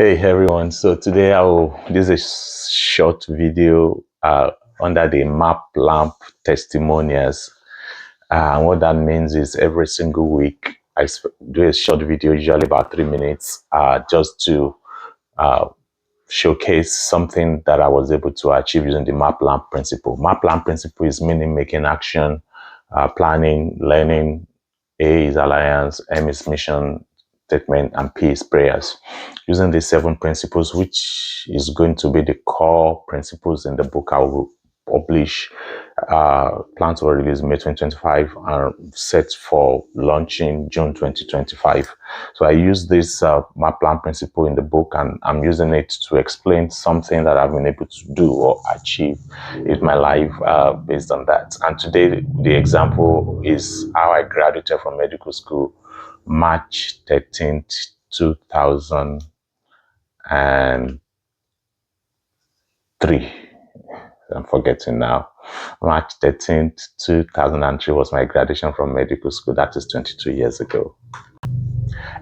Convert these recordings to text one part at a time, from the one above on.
Hey everyone, so today this is a short video under the map lamp testimonials. And what that means is every single week do a short video, usually about 3 minutes, just to uh, showcase something that I was able to achieve using the map lamp principle. Map lamp principle is meaning making action, planning, learning. A is alliance, M is mission statement, and P is prayers. Using these 7 principles, which is going to be the core principles in the book I will publish, plans were released May 2025 and set for launching June 2025. So I use this map plan principle in the book, and I'm using it to explain something that I've been able to do or achieve in my life based on that. And today, the example is how I graduated from medical school March 13th, 2003. I'm forgetting now. March 13th, 2003 was my graduation from medical school. That is 22 years ago.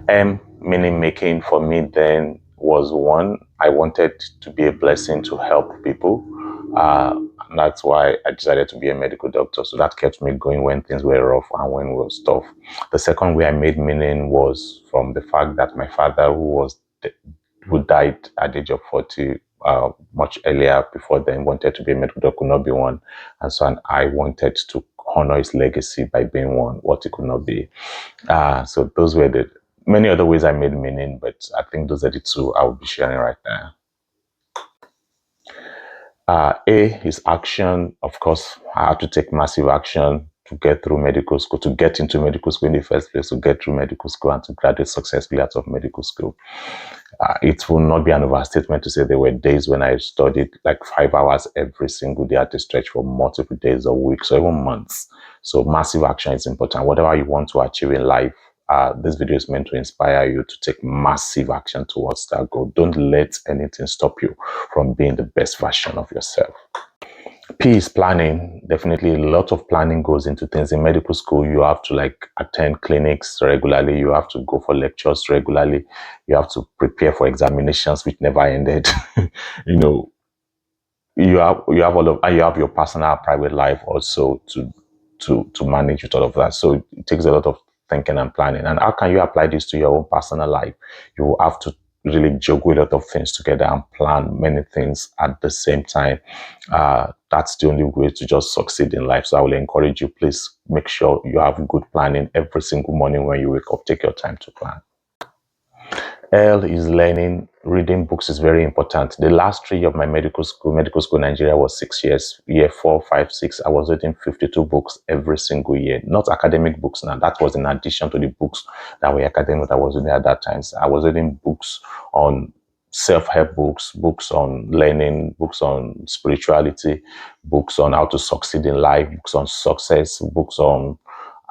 M, meaning making for me then was one, I wanted to be a blessing to help people. And that's why I decided to be a medical doctor. So that kept me going when things were rough and when it was tough. The second way I made meaning was from the fact that my father, who died at the age of 40, much earlier before then, wanted to be a medical doctor, could not be one. And so I wanted to honor his legacy by being one, what he could not be. So those were the many other ways I made meaning, but I think those are the two I will be sharing right now. A is action. Of course, I had to take massive action to get through medical school, to get into medical school in the first place, to get through medical school and to graduate successfully out of medical school. It will not be an overstatement to say there were days when I studied like 5 hours every single day at a stretch for multiple days or weeks or even months. So massive action is important. Whatever you want to achieve in life, this video is meant to inspire you to take massive action towards that goal. Don't let anything stop you from being the best version of yourself. P is planning. Definitely a lot of planning goes into things. In medical school, you have to attend clinics regularly. You have to go for lectures regularly. You have to prepare for examinations, which never ended. you have your personal private life also to manage with all of that. So it takes a lot of thinking and planning. And how can you apply this to your own personal life? You will have to really juggle a lot of things together and plan many things at the same time. That's the only way to just succeed in life. So I will encourage you, please make sure you have good planning every single morning when you wake up. Take your time to plan. L is learning. Reading books is very important. The last 3 years of my medical school in Nigeria was 6 years. Year 4, 5, 6, I was reading 52 books every single year. Not academic books now. That was in addition to the books that were academic that I was reading at that time. So I was reading books on self-help books, books on learning, books on spirituality, books on how to succeed in life, books on success, books on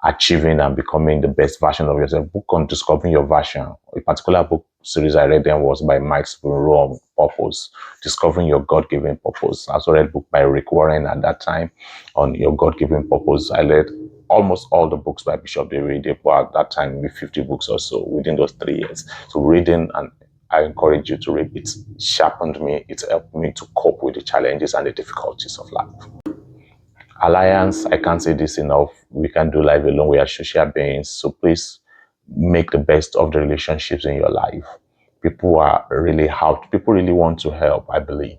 achieving and becoming the best version of yourself, book on discovering your version. A particular book series I read then was by Mike Spurrow on purpose, discovering your God-given purpose. I also read a book by Rick Warren at that time on your God-given purpose. I read almost all the books by Bishop David at that time, maybe 50 books or so within those 3 years. So reading, and I encourage you to read. It sharpened me. It helped me to cope with the challenges and the difficulties of life. Alliance, I can't say this enough. We can't do life alone. We are social beings. So please make the best of the relationships in your life. People really want to help, I believe.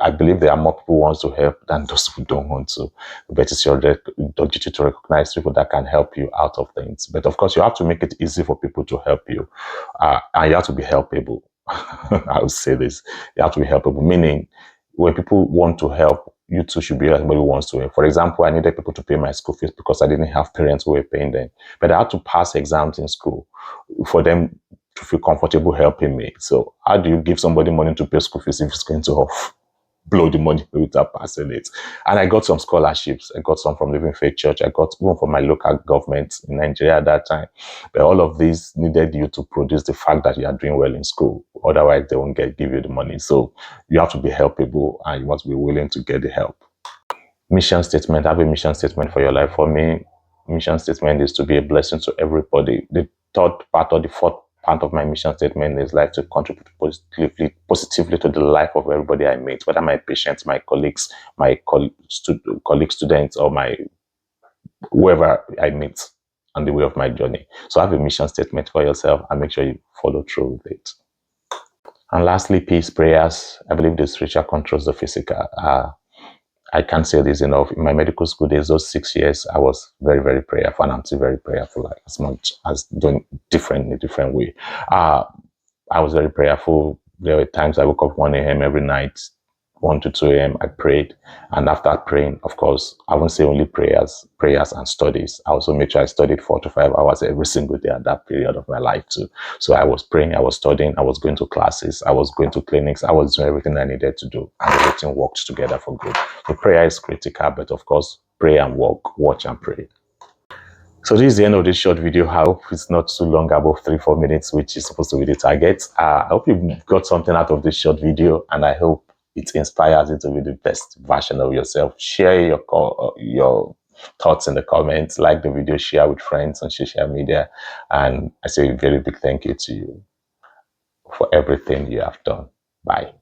I believe there are more people who want to help than those who don't want to. But it's your duty to recognize people that can help you out of things. But of course, you have to make it easy for people to help you. And you have to be helpable. I would say this. You have to be helpable, meaning when people want to help, you too should be like somebody who wants to help. For example, I needed people to pay my school fees because I didn't have parents who were paying them. But I had to pass exams in school for them to feel comfortable helping me. So how do you give somebody money to pay school fees if it's going to blow the money without passing it? And I got some scholarships. I got some from Living Faith Church. I got one from my local government in Nigeria at that time. But all of these needed you to produce the fact that you are doing well in school. Otherwise, they won't give you the money. So you have to be helpable and you must be willing to get the help. Mission statement. Have a mission statement for your life. For me, mission statement is to be a blessing to everybody. The third part or the fourth part of my mission statement is like to contribute positively to the life of everybody I meet, whether my patients, my colleagues, my colleague students, or my whoever I meet on the way of my journey. So have a mission statement for yourself and make sure you follow through with it. And lastly, peace, prayers. I believe the spiritual controls the physical. I can't say this enough. In my medical school days, those 6 years, I was very, very prayerful, and I'm still very prayerful, like, as much as doing different in a different way. Uh, I was very prayerful. There were times I woke up 1 a.m. every night, 1 to 2 a.m. I prayed. And after praying, of course, I won't say only prayers and studies. I also make sure I studied 4 to 5 hours every single day at that period of my life too. So I was praying, I was studying, I was going to classes, I was going to clinics, I was doing everything I needed to do. And everything worked together for good. So prayer is critical, but of course, pray and walk, watch and pray. So this is the end of this short video. I hope it's not too long, above 3-4 minutes, which is supposed to be the target. I hope you got something out of this short video, and I hope it inspires you to be the best version of yourself. Share your thoughts in the comments, like the video, share with friends on social media, and I say a very big thank you to you for everything you have done. Bye.